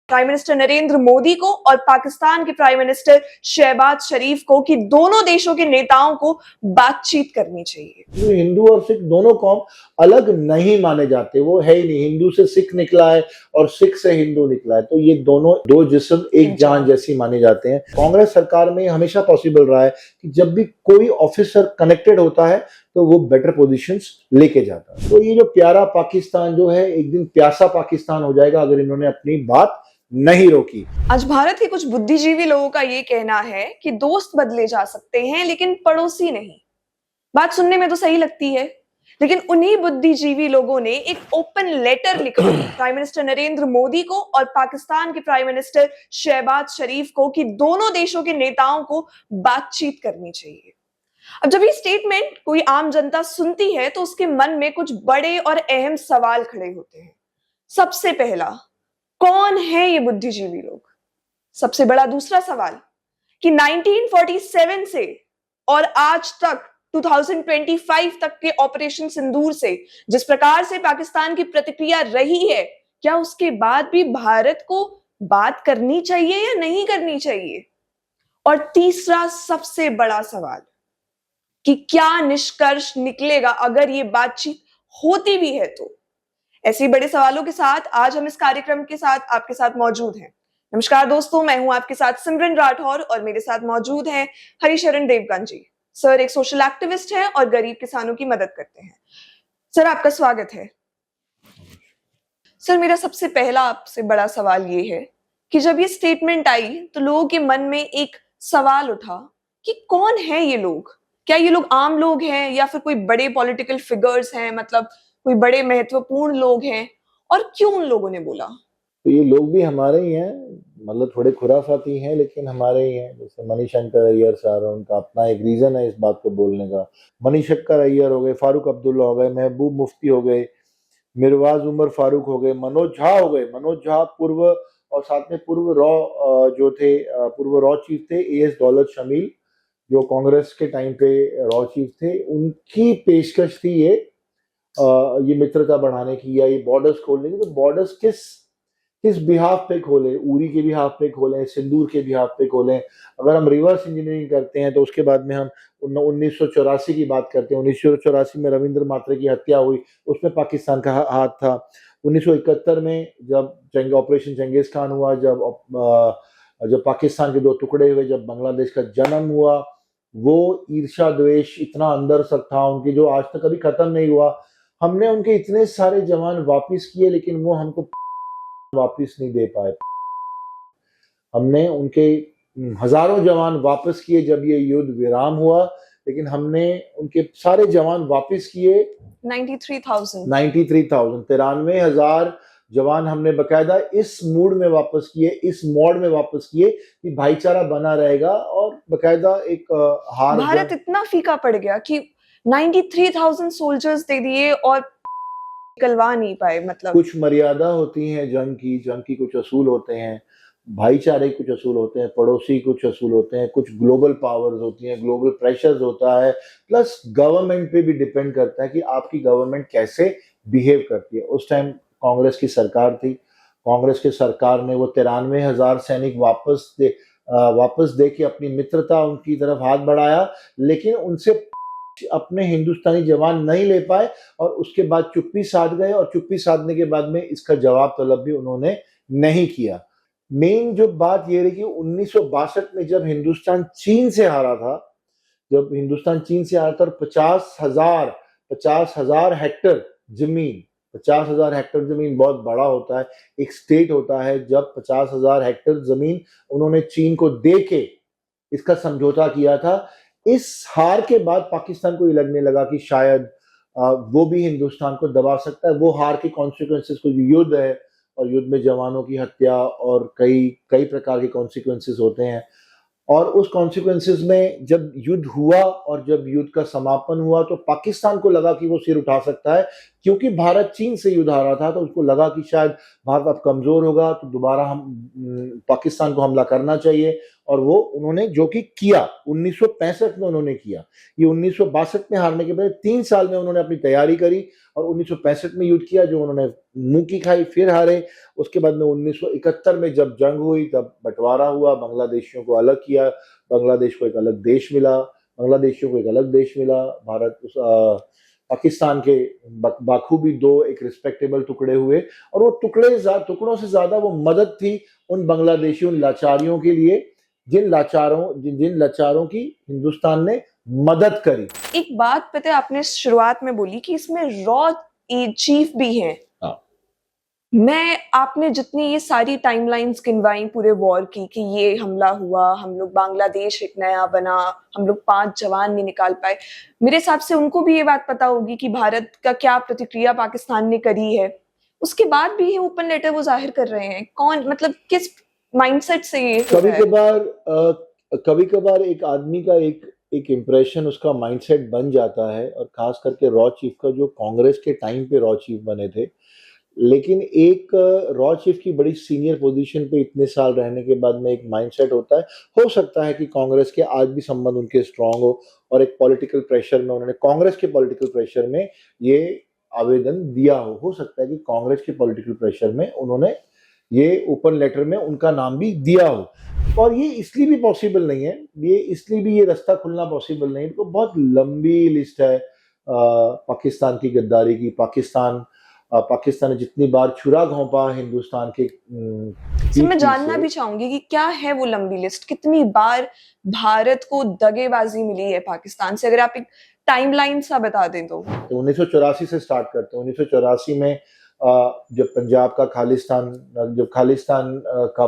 Prime minister Narendra Modi को और पाकिस्तान के प्राइम मिनिस्टर शहबाज शरीफ को कि दोनों देशों के नेताओं को बातचीत करनी चाहिए। हिंदू और सिख दोनों कौम अलग नहीं माने जाते, वो है ही नहीं। हिंदू से सिख निकला है और सिख से हिंदू निकला है, तो ये दोनों दो जिस्म एक जान जैसी माने जाते हैं। कांग्रेस सरकार में हमेशा पॉसिबल रहा है कि जब भी कोई ऑफिसर कनेक्टेड होता है तो वो बेटर पोजीशंस लेके जाता है। तो ये जो प्यारा पाकिस्तान जो है एक दिन प्यासा पाकिस्तान हो जाएगा अगर इन्होंने अपनी बात नहीं रोकी। आज भारत के कुछ बुद्धिजीवी लोगों का ये कहना है कि दोस्त बदले जा सकते हैं लेकिन पड़ोसी नहीं। बात सुनने में तो सही लगती है, लेकिन उन्हीं बुद्धिजीवी लोगों ने एक ओपन लेटर लिखा प्राइम मिनिस्टर नरेंद्र मोदी को और पाकिस्तान के प्राइम मिनिस्टर शहबाज शरीफ को कि दोनों देशों के नेताओं को बातचीत करनी चाहिए। अब जब ये स्टेटमेंट कोई आम जनता सुनती है तो उसके मन में कुछ बड़े और अहम सवाल खड़े होते हैं। सबसे पहला, कौन है ये बुद्धिजीवी लोग? सबसे बड़ा दूसरा सवाल कि 1947 से और आज तक 2025 तक के ऑपरेशन सिंदूर से जिस प्रकार से पाकिस्तान की प्रतिक्रिया रही है, क्या उसके बाद भी भारत को बात करनी चाहिए या नहीं करनी चाहिए? और तीसरा सबसे बड़ा सवाल कि क्या निष्कर्ष निकलेगा अगर ये बातचीत होती भी है तो? ऐसे बड़े सवालों के साथ आज हम इस कार्यक्रम के साथ आपके साथ मौजूद हैं। नमस्कार दोस्तों, मैं हूं आपके साथ सिमरन राठौर और मेरे साथ मौजूद हैं हरिशरण देवगन जी। सर एक सोशल एक्टिविस्ट हैं और गरीब किसानों की मदद करते हैं। सर आपका स्वागत है। सर मेरा सबसे पहला आपसे बड़ा सवाल ये है कि जब ये स्टेटमेंट आई तो लोगों के मन में एक सवाल उठा कि कौन है ये लोग? क्या ये लोग आम लोग हैं या फिर कोई बड़े पॉलिटिकल फिगर्स हैं, मतलब कोई बड़े महत्वपूर्ण लोग हैं? और क्यों उन लोगों ने बोला? तो ये लोग भी हमारे ही हैं, मतलब थोड़े खुराफाती हैं लेकिन हमारे ही हैं। जैसे मणिशंकर अय्यर साहब, उनका अपना एक रीजन है इस बात को बोलने का। मणिशंकर अय्यर हो गए, फारूक अब्दुल्ला हो गए, महबूब मुफ्ती हो गए, मिरवाज उमर फारूक हो गए, मनोज झा हो गए। मनोज झा पूर्व और साथ में पूर्व रॉ चीफ थे एएस दौलत शमील, जो कांग्रेस के टाइम पे रॉ चीफ थे। उनकी पेशकश थी ये मित्रता बढ़ाने की या ये बॉर्डर्स खोलने की। तो बॉर्डर्स किस बिहाफ पे खोले? उरी के बिहाफ पे खोले, सिंदूर के बिहाफ पे खोले। अगर हम रिवर्स इंजीनियरिंग करते हैं तो उसके बाद में हम 1984 की बात करते हैं। 1984 में रविंद्र मात्रे की हत्या हुई, उसमें पाकिस्तान का हाथ था। 1971 में जब ऑपरेशन चंगेज खान हुआ, जब पाकिस्तान के दो टुकड़े हुए, जब बांग्लादेश का जन्म हुआ, वो ईर्ष्या द्वेष इतना अंदर तक था उनकी जो आज तक कभी खत्म नहीं हुआ। हमने उनके इतने सारे जवान वापस किए लेकिन वो हमको वापस नहीं दे पाए। हमने उनके हजारों जवान वापस किए जब ये युद्ध विराम हुआ, लेकिन हमने उनके सारे जवान वापस किए 93,000 93,000 जवान हमने बकायदा इस मूड में वापस किए, इस मोड में वापस किए कि भाईचारा बना रहेगा। और बकायदा एक हार भारत इतना फीका पड़ गया कि 93,000 सोल्जर्स दे दिए और निकलवा नहीं पाए। मतलब कुछ मर्यादा होती है जंग की कुछ असूल होते हैं, भाईचारे कुछ असूल होते हैं, पड़ोसी कुछ असूल होते हैं, कुछ ग्लोबल पावर्स होती हैं, ग्लोबल प्रेशर्स होता है, प्लस गवर्नमेंट पे भी डिपेंड करता है कि आपकी गवर्नमेंट कैसे बिहेव करती है। उस टाइम कांग्रेस की सरकार थी। कांग्रेस की सरकार ने वो 93,000 सैनिक वापस दे के अपनी मित्रता उनकी तरफ हाथ बढ़ाया, लेकिन उनसे अपने हिंदुस्तानी जवान नहीं ले पाए और उसके बाद चुप्पी साध गए। और चुप्पी साधने के बाद में इसका जवाब तलब भी उन्होंने नहीं किया। मेन जो बात ये रही कि 1962 में जब हिंदुस्तान चीन से हारा था, और 50,000 हेक्टर जमीन, 50,000 हेक्टर जमीन बहुत बड़ा होता है, एक स्टेट होता है। जब 50,000 हेक्टर जमीन उन्होंने चीन को दे के इसका समझौता किया था, इस हार के बाद पाकिस्तान को ये लगने लगा कि शायद वो भी हिंदुस्तान को दबा सकता है। वो हार के कॉन्सिक्वेंसेस को, युद्ध है और युद्ध में जवानों की हत्या और कई प्रकार के कॉन्सिक्वेंसेस होते हैं। और उस कॉन्सिक्वेंसेस में जब युद्ध हुआ और जब युद्ध का समापन हुआ तो पाकिस्तान को लगा कि वो सिर उठा सकता है, क्योंकि भारत चीन से युद्ध हारा था। तो उसको लगा कि शायद भारत अब कमजोर होगा तो दोबारा हम पाकिस्तान को हमला करना चाहिए। और वो उन्होंने जो कि किया 1965 में उन्होंने किया। ये 1962 में हारने के बाद 3 साल में उन्होंने अपनी तैयारी करी और 1965 में युद्ध किया जो उन्होंने मुंह की खाई, फिर हारे। उसके बाद में 1971 में जब जंग हुई तब बंटवारा हुआ, बांग्लादेशियों को अलग किया, बांग्लादेश को एक अलग देश मिला, बांग्लादेशियों को एक अलग देश मिला। भारत पाकिस्तान के बाखूबी दो एक रिस्पेक्टेबल टुकड़े हुए, और वो टुकड़ों से ज्यादा वो मदद थी उन बांग्लादेशी उन लाचारियों के लिए जिन लाचारों की हिंदुस्तान ने मदद करी। एक बात पता है, आपने शुरुआत में बोली कि इसमें रॉ चीफ भी हैं। आपने जितनी ये सारी टाइमलाइंस गिनवाई पूरे वॉर की कि ये हमला हुआ, हम लोग बांग्लादेश एक नया बना, हम लोग 5 जवान नहीं निकाल पाए, मेरे हिसाब से उनको भी ये बात पता होगी कि भारत का क्या प्रतिक्रिया पाकिस्तान ने करी है। उसके बाद भी ये ओपन लेटर वो जाहिर कर रहे हैं, कौन मतलब किस माइंडसेट से ये कभी कभार एक आदमी का एक इम्प्रेशन उसका माइंडसेट बन जाता है, और खास करके रॉ चीफ का जो कांग्रेस के टाइम पे रॉ चीफ बने थे। लेकिन एक रॉ चीफ की बड़ी सीनियर पोजीशन पे इतने साल रहने के बाद में एक माइंडसेट होता है। हो सकता है कि कांग्रेस के आज भी संबंध उनके स्ट्रांग हो, और एक पॉलिटिकल प्रेशर में उन्होंने कांग्रेस के पॉलिटिकल प्रेशर में ये आवेदन दिया हो सकता है कि कांग्रेस के पॉलिटिकल प्रेशर में उन्होंने ये ओपन लेटर में उनका नाम भी दिया हो। और ये इसलिए भी पॉसिबल नहीं है, इसलिए भी ये रास्ता खुलना पॉसिबल नहीं है, तो बहुत लंबी लिस्ट है पाकिस्तान की गद्दारी की। पाकिस्तान ने जितनी बार छुरा घोंपा हिंदुस्तान के मैं जानना भी चाहूंगी कि क्या है वो लंबी लिस्ट, कितनी बार भारत को दगेबाजी मिली है पाकिस्तान से, अगर आप एक टाइमलाइन सा बता दें तो 1984 से स्टार्ट करते हैं। 1984 में जब पंजाब का खालिस्तान का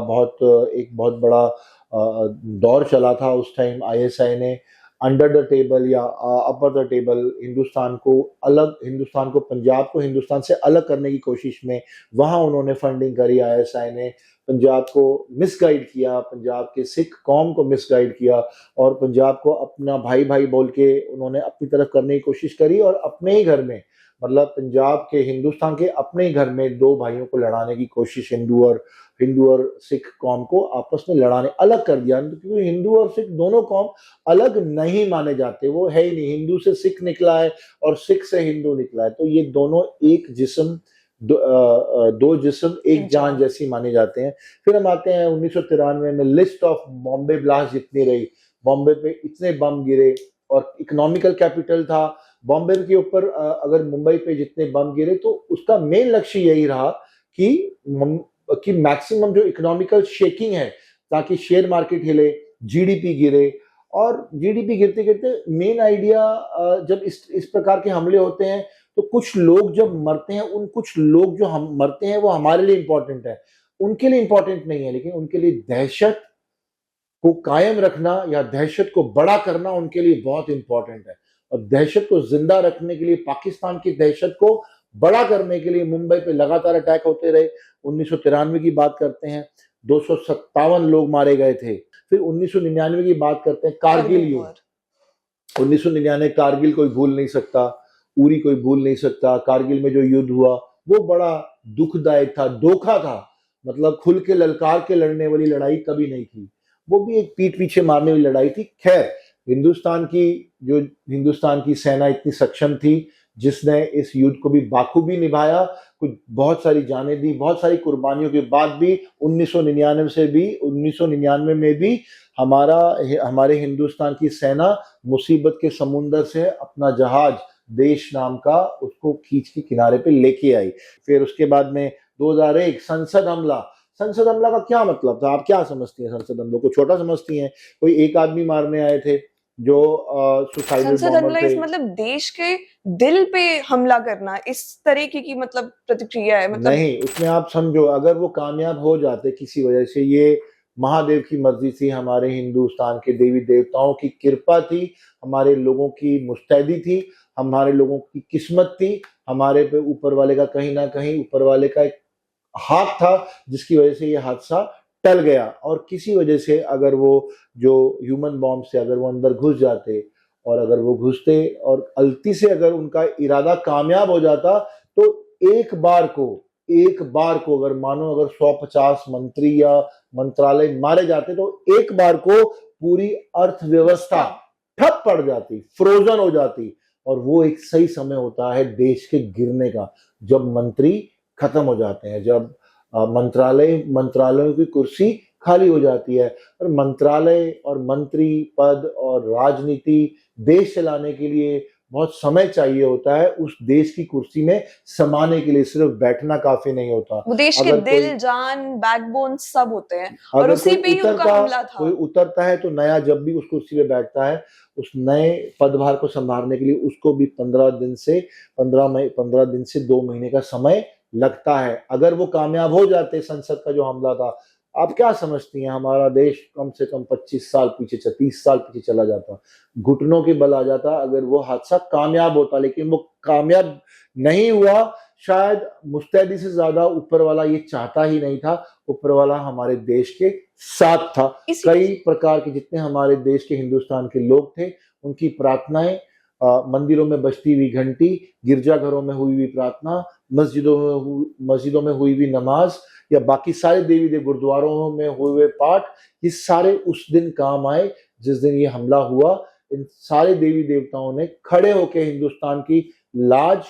एक बहुत बड़ा दौर चला था, उस टाइम आईएसआई ने अंडर द टेबल या अपर द टेबल हिंदुस्तान को पंजाब को हिंदुस्तान से अलग करने की कोशिश में वहां उन्होंने फंडिंग करी। आईएसआई ने पंजाब को मिसगाइड किया, पंजाब के सिख कौम को मिसगाइड किया, और पंजाब को अपना भाई भाई बोल के उन्होंने अपनी तरफ करने की कोशिश करी, और अपने ही घर में मतलब पंजाब के हिंदुस्तान के अपने ही घर में दो भाइयों को लड़ाने की कोशिश, हिंदू और सिख कौम को आपस में लड़ाने अलग कर दिया। क्योंकि हिंदू और सिख दोनों कौम अलग नहीं माने जाते, वो है ही नहीं। हिंदू से सिख निकला है और सिख से हिंदू निकला है, तो ये दोनों एक जिस्म दो जिस्म एक जान जैसी माने जाते हैं। फिर हम आते हैं 1993 में, लिस्ट ऑफ बॉम्बे ब्लास्ट जितनी रही, बॉम्बे पे इतने बम गिरे, और इकोनॉमिकल कैपिटल था बॉम्बे के ऊपर। अगर मुंबई पे जितने बम गिरे तो उसका मेन लक्ष्य यही रहा कि मैक्सिमम जो इकोनॉमिकल शेकिंग है, ताकि शेयर मार्केट हिले, जीडीपी गिरे। और जीडीपी गिरते गिरते मेन आइडिया, जब इस प्रकार के हमले होते हैं तो कुछ लोग जब मरते हैं, कुछ लोग जो हम मरते हैं वो हमारे लिए इंपॉर्टेंट है, उनके लिए इंपॉर्टेंट नहीं है, लेकिन उनके लिए दहशत को कायम रखना या दहशत को बड़ा करना उनके लिए बहुत इंपॉर्टेंट है। और दहशत को जिंदा रखने के लिए, पाकिस्तान की दहशत को बड़ा करने के लिए मुंबई पे लगातार अटैक होते रहे। 1993 की बात करते हैं, 257 लोग मारे गए थे। फिर 1999 की बात करते हैं, कारगिल युद्ध। 1999 कारगिल कोई भूल नहीं सकता, उरी कोई भूल नहीं सकता। कारगिल में जो युद्ध हुआ वो बड़ा दुखदायक था, धोखा था, मतलब खुल के ललकार के लड़ने वाली लड़ाई कभी नहीं थी, वो भी एक पीठ पीछे मारने वाली लड़ाई थी। खैर, हिंदुस्तान की सेना इतनी सक्षम थी जिसने इस युद्ध को भी बाखूबी निभाया, कुछ बहुत सारी जानें दी, बहुत सारी कुर्बानियों के बाद भी 1999 में भी हमारे हिंदुस्तान की सेना मुसीबत के समुंदर से अपना जहाज देश नाम का उसको खींच के किनारे पे लेके आई। फिर उसके बाद में 2001 संसद हमला का क्या मतलब था? आप क्या समझती हैं संसद हमलों को? छोटा समझती हैं? कोई एक आदमी मारने आए थे जो सुसाइडल बॉम्बर थे। मतलब देश के दिल पे हमला करना, इस तरीके की मतलब प्रतिक्रिया है? मतलब नहीं, उसमें आप समझो, अगर वो कामयाब हो जाते किसी वजह से, ये महादेव की मर्जी थी, हमारे हिंदुस्तान के देवी देवताओं की कृपा थी, हमारे लोगों की मुस्तैदी थी, हमारे लोगों की किस्मत थी, हमारे पे ऊपर वाले का कहीं ना कहीं ऊपर वाले का एक हाथ था, जिसकी वजह से ये हादसा टल गया। और किसी वजह से अगर वो जो ह्यूमन बॉम्ब से अगर वो अंदर घुस जाते, और अगर वो घुसते और गलती से अगर उनका इरादा कामयाब हो जाता, तो एक बार को अगर मानो अगर 150 मंत्री या मंत्रालय मारे जाते, तो एक बार को पूरी अर्थव्यवस्था ठप पड़ जाती, फ्रोजन हो जाती, और वो एक सही समय होता है देश के गिरने का, जब मंत्री खत्म हो जाते हैं, जब मंत्रालयों की कुर्सी खाली हो जाती है। और मंत्रालय और मंत्री पद और राजनीति, देश चलाने के लिए बहुत समय चाहिए होता है। उस देश की कुर्सी में समाने के लिए सिर्फ बैठना काफी नहीं होता। वो देश के अगर दिल, कोई जान, बैकबोन सब होते हैं, और अगर उसी पे ही उनका हमला था। कोई उतरता है तो नया जब भी उस कुर्सी पे बैठता है, उस नए पदभार को संभालने के लिए उसको भी 15 दिन से 2 महीने का समय लगता है। अगर वो कामयाब हो जाते, संसद का जो हमला था, आप क्या समझती हैं, हमारा देश कम से कम 25 साल पीछे, 30 साल पीछे चला जाता, घुटनों के बल आ जाता अगर वो हादसा कामयाब होता। लेकिन वो कामयाब नहीं हुआ। शायद मुस्तैदी से ज्यादा ऊपर वाला ये चाहता ही नहीं था। ऊपर वाला हमारे देश के साथ था। कई प्रकार के जितने हमारे देश के, हिंदुस्तान के लोग थे, उनकी प्रार्थनाएं, मंदिरों में बजती हुई घंटी, गिरजाघरों में हुई हुई प्रार्थना, मस्जिदों में हुई हुई नमाज, या बाकी सारे देवी देव गुरुद्वारों में हुए हुए पाठ, ये सारे उस दिन काम आए जिस दिन ये हमला हुआ। इन सारे देवी देवताओं ने खड़े होकर हिंदुस्तान की लाज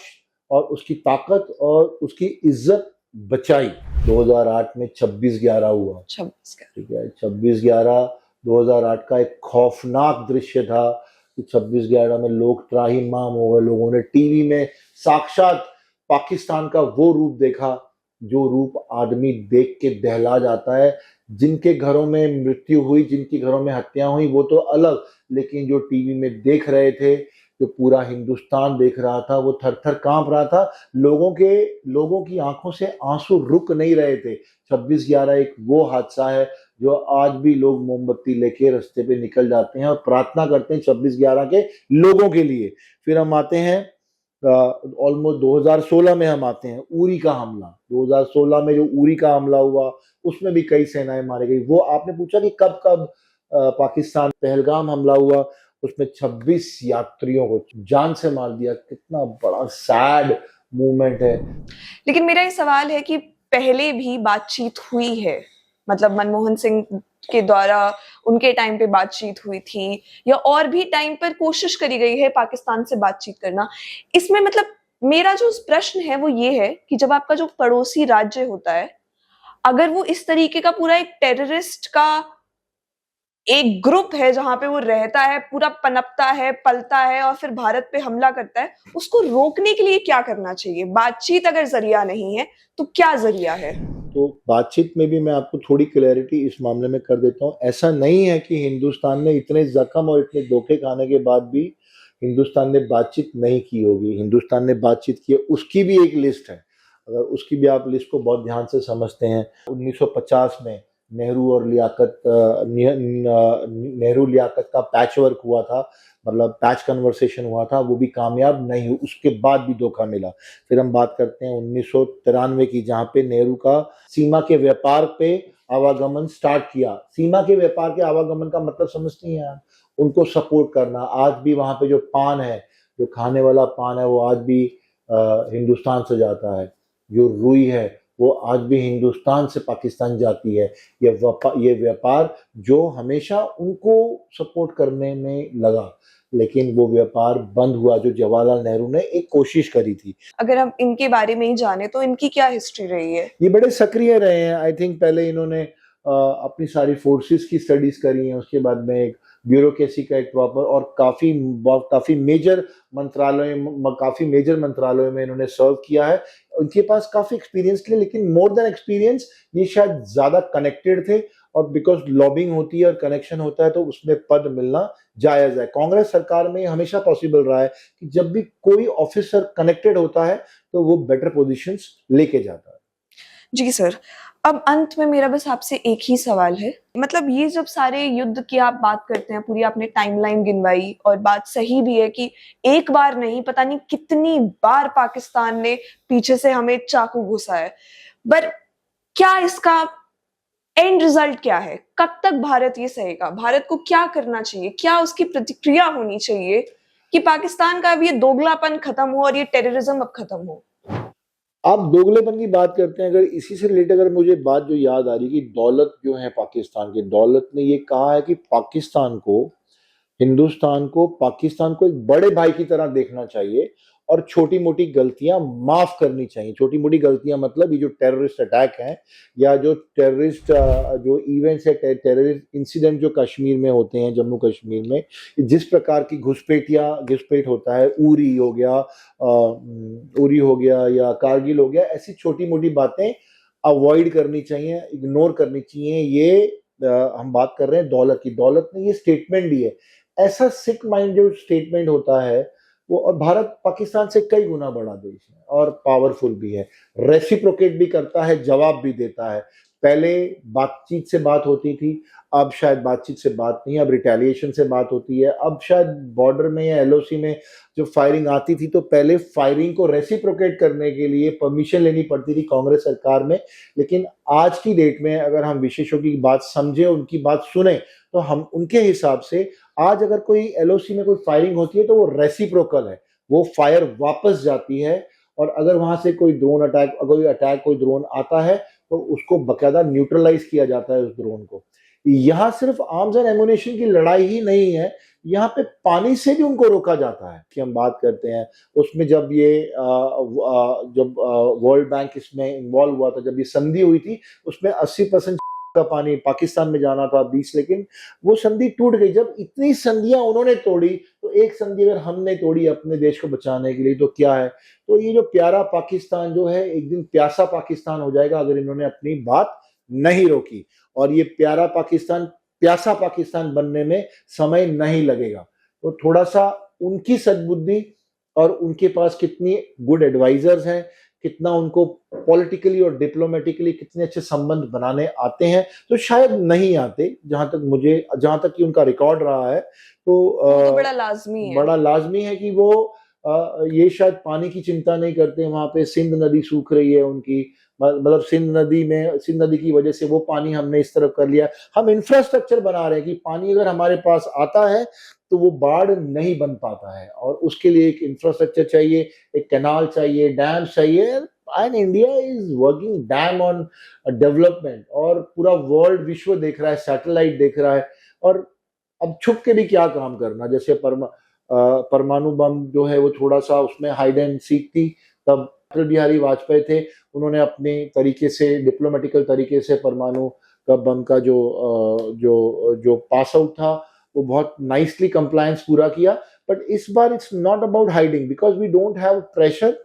और उसकी ताकत और उसकी इज्जत बचाई। 2008 में 26/11 हुआ। 26 ठीक है, 26/11 2008 का एक खौफनाक दृश्य था कि 26/11 में लोग त्राहिमाम हो गए। लोगों ने टीवी में साक्षात पाकिस्तान का वो रूप देखा जो रूप आदमी देख के दहला जाता है। जिनके घरों में मृत्यु हुई, जिनके घरों में हत्या हुई, वो तो अलग, लेकिन जो टीवी में देख रहे थे, जो पूरा हिंदुस्तान देख रहा था, वो थर थर कांप रहा था। लोगों की आंखों से आंसू रुक नहीं रहे थे। 26/11 एक वो हादसा है जो आज भी लोग मोमबत्ती लेके रास्ते पे निकल जाते हैं और प्रार्थना करते हैं 26/11 के लोगों के लिए। फिर हम आते हैं ऑलमोस्ट 2016 में, हम आते हैं उरी का हमला। 2016 में जो उरी का हमला हुआ, उसमें भी कई सेनाएं मारी गई। वो आपने पूछा कि कब कब पाकिस्तान, पहलगाम हमला हुआ, उसमें 26 यात्रियों को जान से मार दिया। कितना बड़ा सैड मूवमेंट है। लेकिन मेरा ये सवाल है कि पहले भी बातचीत हुई है, मतलब मनमोहन सिंह के द्वारा उनके टाइम पे बातचीत हुई थी, या और भी टाइम पर कोशिश करी गई है पाकिस्तान से बातचीत करना। इसमें मतलब मेरा जो प्रश्न है वो ये है कि जब आपका जो पड़ोसी राज्य होता है, अगर वो इस तरीके का पूरा एक टेररिस्ट का एक ग्रुप है जहां पे वो रहता है, पूरा पनपता है, पलता है और फिर भारत पे हमला करता है, उसको रोकने के लिए क्या करना चाहिए? बातचीत अगर जरिया नहीं है तो क्या जरिया है? तो बातचीत में भी मैं आपको थोड़ी क्लैरिटी इस मामले में कर देता हूँ। ऐसा नहीं है कि हिंदुस्तान ने इतने जख्म और इतने धोखे खाने के बाद भी हिंदुस्तान ने बातचीत नहीं की होगी। हिंदुस्तान ने बातचीत की है, उसकी भी एक लिस्ट है। अगर उसकी भी आप लिस्ट को बहुत ध्यान से समझते हैं, 1950 में नेहरू और नेहरू लियाकत का पैच वर्क हुआ था, मतलब पैच कन्वर्सेशन हुआ था, वो भी कामयाब नहीं हुआ। उसके बाद भी धोखा मिला। फिर हम बात करते हैं 1993 की, जहां पे नेहरू का सीमा के व्यापार पे आवागमन स्टार्ट किया। सीमा के व्यापार के आवागमन का मतलब समझती हैं आप? उनको सपोर्ट करना। आज भी वहां पे जो पान है, जो खाने वाला पान है, वो आज भी हिंदुस्तान से जाता है। जो रुई है वो आज भी हिंदुस्तान से पाकिस्तान जाती है। ये व्यापार जो हमेशा उनको सपोर्ट करने में लगा, लेकिन वो व्यापार बंद हुआ जो जवाहरलाल नेहरू ने एक कोशिश करी थी। अगर हम इनके बारे में ही जाने तो इनकी क्या हिस्ट्री रही है? ये बड़े सक्रिय रहे हैं। आई थिंक पहले इन्होंने अपनी सारी फोर्सेस की स्टडीज करी हैं, उसके बाद में एक ब्यूरोक्रेसी का एक प्रॉपर और काफी मेजर मंत्रालयों में इन्होंने सर्व किया है। उनके पास काफी एक्सपीरियंस थे, लेकिन मोर देन एक्सपीरियंस ये शायद ज्यादा कनेक्टेड थे। और बिकॉज लॉबिंग होती है और कनेक्शन होता है तो उसमें पद मिलना जायज है। कांग्रेस सरकार में हमेशा पॉसिबल रहा है कि जब भी कोई ऑफिसर कनेक्टेड होता है तो वो बेटर पोजीशंस लेके जाता है। जी सर, अब अंत में मेरा बस आपसे एक ही सवाल है। मतलब ये जब सारे युद्ध की आप बात करते हैं, पूरी आपने टाइमलाइन गिनवाई, और बात सही भी है कि एक बार नहीं, पता नहीं कितनी बार पाकिस्तान ने पीछे से हमें चाकू घुसा है। पर क्या इसका एंड रिजल्ट क्या है? कब तक भारत ये सहेगा? भारत को क्या करना चाहिए? क्या उसकी प्रतिक्रिया होनी चाहिए कि पाकिस्तान का अब ये दोगलापन खत्म हो और ये टेररिज्म अब खत्म हो? आप दोगलेपन की बात करते हैं, अगर इसी से रिलेटेड अगर मुझे बात जो याद आ रही है कि दौलत जो है पाकिस्तान की, दौलत ने ये कहा है कि पाकिस्तान को हिंदुस्तान को, पाकिस्तान को एक बड़े भाई की तरह देखना चाहिए और छोटी मोटी गलतियां माफ करनी चाहिए। छोटी मोटी गलतियां मतलब ये जो टेररिस्ट अटैक हैं या जो टेररिस्ट जो इवेंट्स है, टेररिस्ट इंसिडेंट जो कश्मीर में होते हैं, जम्मू कश्मीर में जिस प्रकार की घुसपैठ होता है, उरी हो गया या कारगिल हो गया, ऐसी छोटी मोटी बातें अवॉइड करनी चाहिए, इग्नोर करनी चाहिए। ये हम बात कर रहे हैं दौलत की, दौलत नहीं, ये स्टेटमेंट भी है। ऐसा सिक माइंड जो स्टेटमेंट होता है वो, और भारत पाकिस्तान से कई गुना बड़ा देश है और पावरफुल भी है, रेसिप्रोकेट भी करता है, जवाब भी देता है। पहले बातचीत से बात होती थी, अब शायद बातचीत से बात नहीं, अब रिटेलिएशन से बात होती है। अब शायद बॉर्डर में या एलओसी में जो फायरिंग आती थी तो पहले फायरिंग को रेसिप्रोकेट करने के लिए परमिशन लेनी पड़ती थी कांग्रेस सरकार में, लेकिन आज की डेट में अगर हम विशेषज्ञों की बात समझे, उनकी बात सुने, तो हम उनके हिसाब से आज अगर कोई एलओसी में कोई फायरिंग होती है तो वो रेसिप्रोकल है, वो फायर वापस जाती है। और अगर वहां से कोई कोई ड्रोन आता है तो उसको बकायदा न्यूट्रलाइज किया जाता है उस ड्रोन को। यहाँ सिर्फ आर्म्स एंड एमुनेशन की लड़ाई ही नहीं है, यहाँ पे पानी से भी उनको रोका जाता है कि हम बात करते हैं उसमें। जब वर्ल्ड बैंक इसमें इन्वॉल्व हुआ था, जब ये संधि हुई थी, उसमें 80% का पानी पाकिस्तान में जाना था, 20, लेकिन वो संधि टूट गई। जब इतनी संधियां उन्होंने तोड़ी तो एक संधि अगर हमने तोड़ी अपने देश को बचाने के लिए तो क्या है। तो ये जो प्यारा पाकिस्तान जो है एक दिन प्यासा पाकिस्तान हो जाएगा अगर इन्होंने अपनी बात नहीं रोकी, और ये प्यारा पाकिस्तान प्यासा पाकिस्तान बनने में समय नहीं लगेगा। तो थोड़ा सा उनकी सद्बुद्धि और उनके पास कितनी गुड एडवाइजर्स हैं, कितना उनको पॉलिटिकली और डिप्लोमेटिकली कितने अच्छे संबंध बनाने आते हैं, तो शायद नहीं आते जहां तक कि उनका रिकॉर्ड रहा है। तो बड़ा लाजमी है कि वो ये शायद पानी की चिंता नहीं करते। वहां पे सिंध नदी सूख रही है उनकी, मतलब सिंध नदी की वजह से वो पानी हमने इस तरफ कर लिया। हम इंफ्रास्ट्रक्चर बना रहे हैं कि पानी अगर हमारे पास आता है तो वो बाढ़ नहीं बन पाता है, और उसके लिए एक इंफ्रास्ट्रक्चर चाहिए, एक कैनाल चाहिए, डैम चाहिए। And India is working dam on development, और पूरा वर्ल्ड, विश्व देख रहा है, सैटेलाइट देख रहा है। और अब छुप के भी क्या काम करना, जैसे परमाणु बम जो है वो थोड़ा सा उसमें हाइड एंड सीक थी, तब अटल बिहारी वाजपेयी थे, उन्होंने अपने तरीके से, डिप्लोमेटिकल तरीके से परमाणु का बम का जो पास आउट था वो बहुत नाइसली कंप्लायंस पूरा किया। बट इस बार it's not about hiding, because we don't have pressure.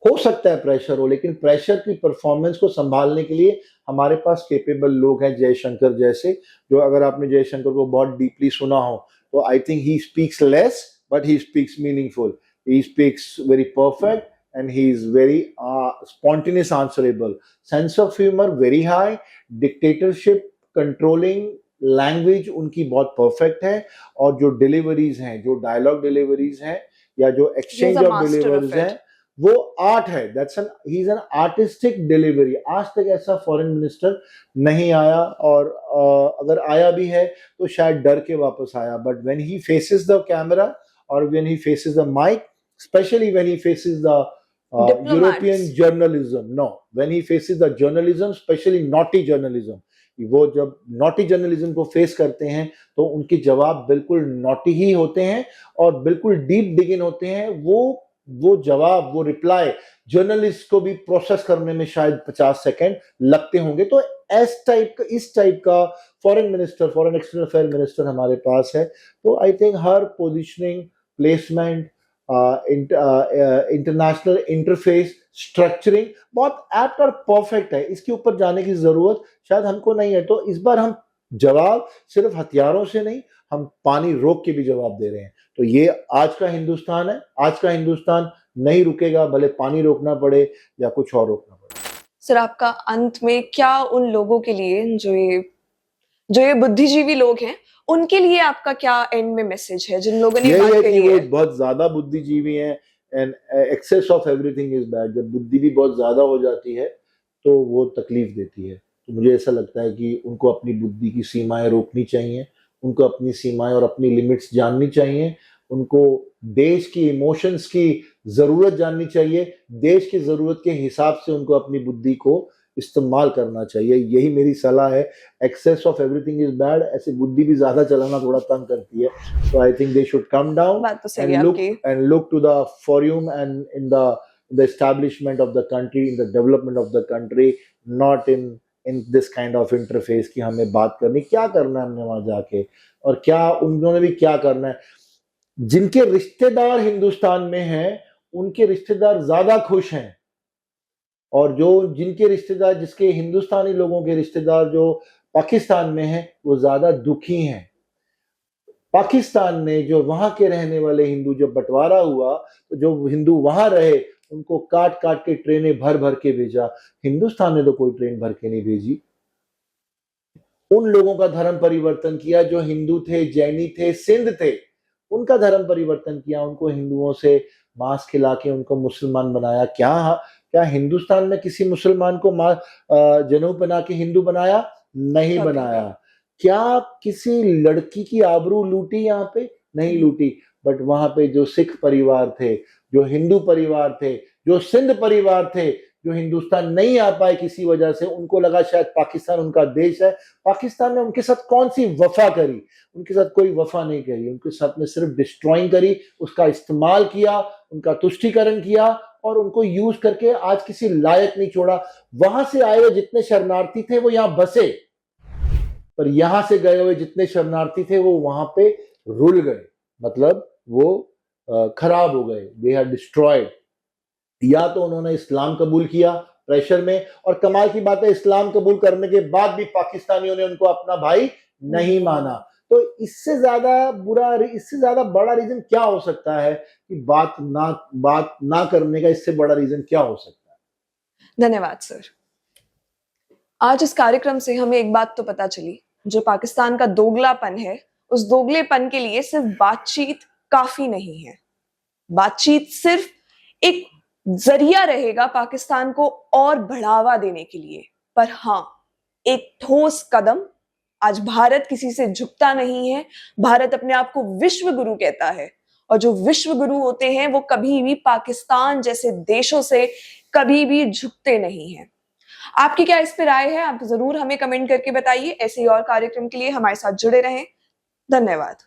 हो सकता है प्रेशर हो, लेकिन प्रेशर की परफॉर्मेंस को संभालने के लिए हमारे पास केपेबल लोग हैं, जयशंकर जैसे, जो अगर आपने जयशंकर को बहुत डीपली सुना हो तो I think he speaks less but he speaks meaningful, he speaks very perfect and he is very spontaneous, answerable, sense of humor very high, dictatorship controlling language उनकी बहुत परफेक्ट है, और जो डिलीवरीज हैं, जो डायलॉग डिलीवरीज हैं या जो एक्सचेंज ऑफ डिलीवरीज हैं, वो आर्ट है। He is an artistic delivery. आज तक ऐसा फॉरेन मिनिस्टर नहीं आया, और अगर आया भी है तो शायद डर के वापस आया। But when he faces the camera और when he faces the mic, especially when he faces the European journalism, when he faces the journalism, especially naughty journalism, वो जब नॉटी जर्नलिज्म को फेस करते हैं तो उनके जवाब बिल्कुल नॉटी ही होते हैं और बिल्कुल डीप डिगिन होते हैं। वो जवाब, वो रिप्लाई जर्नलिस्ट को भी प्रोसेस करने में शायद 50 सेकंड लगते होंगे। तो इस टाइप का फॉरेन एक्सटर्नल अफेयर मिनिस्टर हमारे पास है। तो I think her positioning, placement, international interface, structuring बहुत एप्ट और परफेक्ट है। इसके ऊपर जाने की जरूरत शायद हमको नहीं है। तो इस बार हम जवाब सिर्फ हथियारों से नहीं, हम पानी रोक के भी जवाब दे रहे हैं। तो ये आज का हिंदुस्तान है। आज का हिंदुस्तान नहीं रुकेगा, भले पानी रोकना पड़े या कुछ और रोकना पड़े। सर, आपका अंत में क्या उन लोगों के लिए जो ये बुद्धिजीवी लोग हैं, उनके लिए आपका क्या एंड में मैसेज है, जिन लोगों ने बात कही है? वो बहुत ज्यादा बुद्धिजीवी हैं, and excess of everything is bad. जब बुद्धि भी बहुत ज्यादा हो जाती है तो वो तकलीफ देती है। तो मुझे ऐसा लगता है कि उनको अपनी बुद्धि की सीमाएं रोकनी चाहिए, उनको अपनी सीमाएं और अपनी लिमिट्स जाननी चाहिए, उनको देश की इमोशंस की जरूरत जाननी चाहिए, देश की जरूरत के हिसाब से उनको अपनी बुद्धि को इस्तेमाल करना चाहिए। यही मेरी सलाह है। Excess of everything is bad, ऐसे बुद्धि भी ज्यादा चलाना थोड़ा तंग करती है। So I think they should calm down बात तो सही and है look आपकी। and look to the forum and in the establishment of the country, in the development of the country, not in this kind of interface कि हमें बात करनी, क्या करना है हमने वहां जाके, और क्या उन्होंने भी क्या करना है। जिनके रिश्तेदार हिंदुस्तान में हैं उनके रिश्तेदार ज्यादा खुश हैं, और जो जिनके रिश्तेदार, जिसके हिंदुस्तानी लोगों के रिश्तेदार जो पाकिस्तान में हैं वो ज्यादा दुखी हैं। पाकिस्तान में जो वहां के रहने वाले हिंदू, जब बंटवारा हुआ तो जो हिंदू वहां रहे उनको काट काट के ट्रेनें भर भर के भेजा। हिंदुस्तान ने तो कोई ट्रेन भर के नहीं भेजी। उन लोगों का धर्म परिवर्तन किया जो हिंदू थे, जैनी थे, सिंध थे, उनका धर्म परिवर्तन किया, उनको हिंदुओं से मांस खिला के उनको मुसलमान बनाया। क्या हिंदुस्तान में किसी मुसलमान को जनेऊ पहना के हिंदू बनाया? नहीं बनाया। क्या किसी लड़की की आबरू लूटी? यहाँ पे नहीं लूटी। बट वहां पे जो सिख परिवार थे, जो हिंदू परिवार थे, जो सिंध परिवार थे, जो हिंदुस्तान नहीं आ पाए किसी वजह से, उनको लगा शायद पाकिस्तान उनका देश है। पाकिस्तान ने उनके साथ कौन सी वफा करी? उनके साथ कोई वफा नहीं करी, उनके साथ में सिर्फ डिस्ट्रॉइंग करी, उसका इस्तेमाल किया, उनका तुष्टीकरण किया और उनको यूज करके आज किसी लायक नहीं छोड़ा। वहां से आए हुए जितने शरणार्थी थे वो यहाँ बसे, पर यहां से गए हुए जितने शरणार्थी थे वो वहां पे रुल गए, मतलब वो खराब हो गए, दे आर डिस्ट्रॉयड। या तो उन्होंने इस्लाम कबूल किया प्रेशर में, और कमाल की बात है इस्लाम कबूल करने के बाद भी पाकिस्तानियों ने उनको अपना भाई नहीं माना। तो इससे ज्यादा बड़ा रीजन क्या हो सकता है कि बात ना करने का? इससे बड़ा रीजन क्या हो सकता है? धन्यवाद सर। आज इस कार्यक्रम से हमें एक बात तो पता चली, जो पाकिस्तान का दोगलापन है, उस दोगलेपन के लिए सिर्फ बातचीत काफी नहीं है। बातचीत सिर्फ एक जरिया रहेगा पाकिस्तान को और बढ़ावा देने के लिए। पर हाँ, एक ठोस कदम। आज भारत किसी से झुकता नहीं है। भारत अपने आप को विश्व गुरु कहता है, और जो विश्व गुरु होते हैं वो कभी भी पाकिस्तान जैसे देशों से कभी भी झुकते नहीं हैं। आपकी क्या इस पे राय है? आप जरूर हमें कमेंट करके बताइए। ऐसे ही और कार्यक्रम के लिए हमारे साथ जुड़े रहें। धन्यवाद।